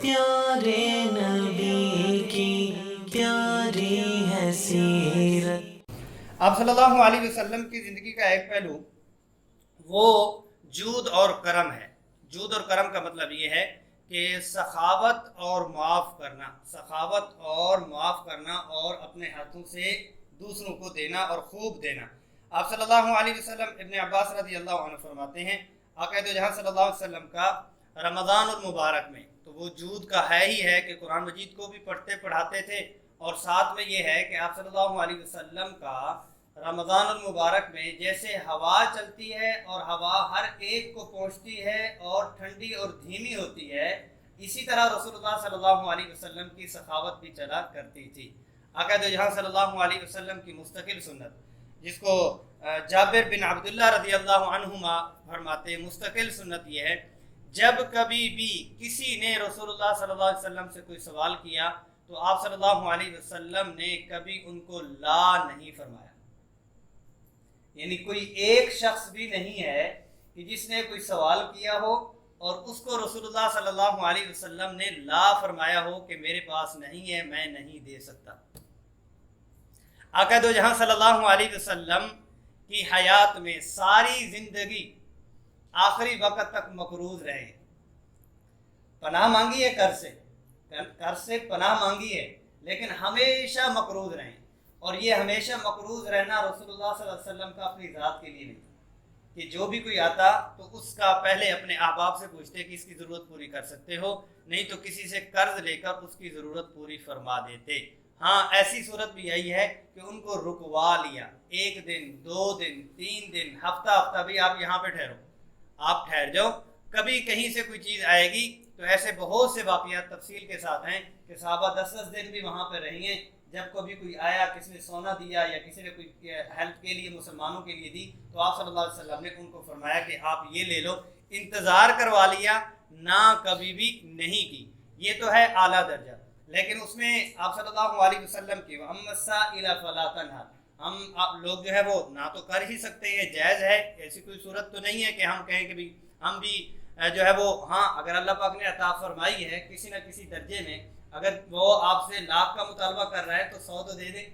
پیارے نبی کی پیاری ہے سیرت۔ آپ صلی اللہ علیہ وسلم کی زندگی کا ایک پہلو وہ جود اور کرم ہے۔ جود اور کرم کا مطلب یہ ہے کہ سخاوت اور معاف کرنا اور اپنے ہاتھوں سے دوسروں کو دینا اور خوب دینا۔ آپ صلی اللہ علیہ وسلم، ابن عباس رضی اللہ عنہ فرماتے ہیں آقا دو جہاں صلی اللہ علیہ وسلم کا رمضان المبارک میں تو وہ جود کا ہے ہی ہے کہ قرآن مجید کو بھی پڑھاتے تھے، اور ساتھ میں یہ ہے کہ آپ صلی اللہ علیہ وسلم کا رمضان المبارک میں جیسے ہوا چلتی ہے اور ہوا ہر ایک کو پہنچتی ہے اور ٹھنڈی اور دھیمی ہوتی ہے، اسی طرح رسول اللہ صلی اللہ علیہ وسلم کی سخاوت بھی چلا کرتی تھی۔ آقا دو جہاں صلی اللہ علیہ وسلم کی مستقل سنت، جس کو جابر بن عبداللہ رضی اللہ عنہما فرماتے ہیں، مستقل سنت یہ ہے جب کبھی بھی کسی نے رسول اللہ صلی اللہ علیہ وسلم سے کوئی سوال کیا تو آپ صلی اللہ علیہ وسلم نے کبھی ان کو لا نہیں فرمایا۔ یعنی کوئی ایک شخص بھی نہیں ہے کہ جس نے کوئی سوال کیا ہو اور اس کو رسول اللہ صلی اللہ علیہ وسلم نے لا فرمایا ہو کہ میرے پاس نہیں ہے، میں نہیں دے سکتا۔ آقا دو جہاں صلی اللہ علیہ وسلم کی حیات میں ساری زندگی آخری وقت تک مقروض رہے، پناہ مانگی ہے قرض سے پناہ مانگی ہے، لیکن ہمیشہ مقروض رہے، اور یہ ہمیشہ مقروض رہنا رسول اللہ صلی اللہ علیہ وسلم کا اپنی ذات کے لیے نہیں، کہ جو بھی کوئی آتا تو اس کا پہلے اپنے احباب سے پوچھتے کہ اس کی ضرورت پوری کر سکتے ہو، نہیں تو کسی سے قرض لے کر اس کی ضرورت پوری فرما دیتے۔ ہاں ایسی صورت بھی یہی ہے کہ ان کو رکوا لیا، 1 دن 2 دن 3 دن ہفتہ بھی آپ یہاں پہ ٹھہرو، آپ ٹھہر جاؤ، کبھی کہیں سے کوئی چیز آئے گی۔ تو ایسے بہت سے واقعات تفصیل کے ساتھ ہیں کہ صحابہ 10 دن بھی وہاں پہ رہی ہیں، جب کبھی کوئی آیا کسی نے سونا دیا یا کسی نے کوئی ہیلپ کے لیے مسلمانوں کے لیے دی تو آپ صلی اللہ علیہ وسلم نے ان کو فرمایا کہ آپ یہ لے لو، انتظار کروا لیا، نہ کبھی بھی نہیں کی۔ یہ تو ہے اعلیٰ درجہ، لیکن اس میں آپ صلی اللہ علیہ وسلم کی وَأَمَّا السَّائِلَ فَلَا تَنْهَرْ، ہم لوگ جو ہے وہ نہ تو کر ہی سکتے ہیں، جائز ہے، ایسی کوئی صورت تو نہیں ہے کہ ہم کہیں کہ بھی ہم بھی جو ہے وہ، ہاں اگر اللہ پاک نے عطا فرمائی ہے کسی نہ کسی درجے میں، اگر وہ آپ سے 1,00,000 کا مطالبہ کر رہا ہے تو 100 تو دے دیں،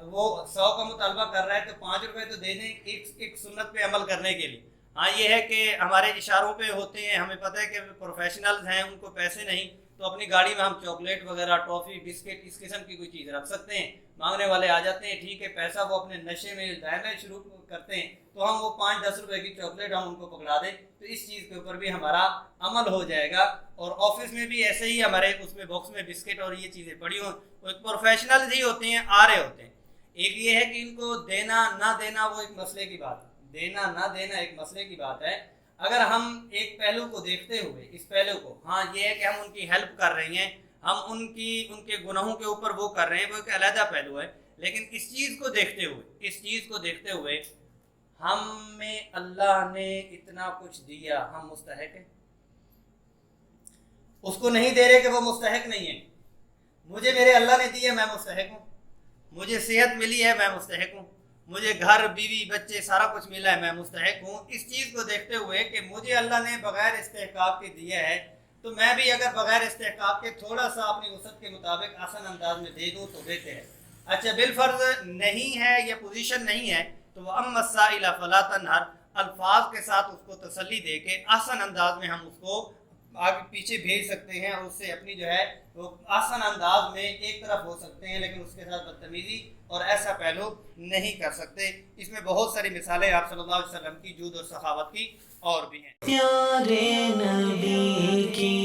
وہ 100 کا مطالبہ کر رہا ہے تو 5 روپے تو دے دیں ایک سنت پہ عمل کرنے کے لیے۔ ہاں یہ ہے کہ ہمارے اشاروں پہ ہوتے ہیں، ہمیں پتہ ہے کہ پروفیشنلز ہیں، ان کو پیسے نہیں، تو اپنی گاڑی میں ہم چاکلیٹ وغیرہ، ٹافی، بسکٹ، اس قسم کی کوئی چیز رکھ سکتے ہیں۔ مانگنے والے آ جاتے ہیں، ٹھیک ہے، پیسہ وہ اپنے نشے میں ڈالنا شروع کرتے ہیں تو ہم وہ 5-10 روپے کی چاکلیٹ ہم ان کو پکڑا دیں، تو اس چیز کے اوپر بھی ہمارا عمل ہو جائے گا۔ اور آفس میں بھی ایسے ہی ہمارے اس میں باکس میں بسکٹ اور یہ چیزیں پڑی ہوں، وہ ایک پروفیشنل ہی ہوتے ہیں، آ رہے ہوتے ہیں۔ ایک یہ ہے کہ ان کو دینا نہ دینا وہ ایک مسئلے کی بات ہے، دینا نہ دینا ایک مسئلے کی بات ہے۔ اگر ہم ایک پہلو کو دیکھتے ہوئے اس پہلو کو، ہاں یہ ہے کہ ہم ان کی ہیلپ کر رہے ہیں، ہم ان کے گناہوں کے اوپر وہ کر رہے ہیں، وہ ایک علیحدہ پہلو ہے، لیکن اس چیز کو دیکھتے ہوئے ہمیں اللہ نے اتنا کچھ دیا، ہم مستحق ہیں؟ اس کو نہیں دے رہے کہ وہ مستحق نہیں ہے۔ مجھے میرے اللہ نے دی ہے، میں مستحق ہوں، مجھے صحت ملی ہے، میں مستحق ہوں، مجھے گھر، بیوی، بچے، سارا کچھ ملا ہے، میں مستحق ہوں۔ اس چیز کو دیکھتے ہوئے کہ مجھے اللہ نے بغیر استحقاق کے دیا ہے، تو میں بھی اگر بغیر استحقاق کے تھوڑا سا اپنی وسعت کے مطابق آسان انداز میں دے دوں تو بہتر ہے۔ اچھا بالفرض نہیں ہے یا پوزیشن نہیں ہے تو وَأَمَّا السَّائِلَ فَلَا تَنْهَرْ، الفاظ کے ساتھ اس کو تسلی دے کے آسان انداز میں ہم اس کو آگے پیچھے بھیج سکتے ہیں، اور اس سے اپنی جو ہے وہ آسان انداز میں ایک طرف ہو سکتے ہیں، لیکن اس کے ساتھ بدتمیزی اور ایسا پہلو نہیں کر سکتے۔ اس میں بہت ساری مثالیں آپ صلی اللہ علیہ وسلم کی جود اور سخاوت کی اور بھی ہیں۔ پیارے نبی کی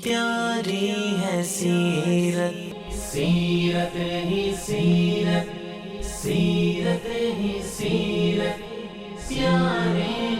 پیاری ہے سیرت، سیرت ہی سیرت، سیرت ہی سیرت، پیارے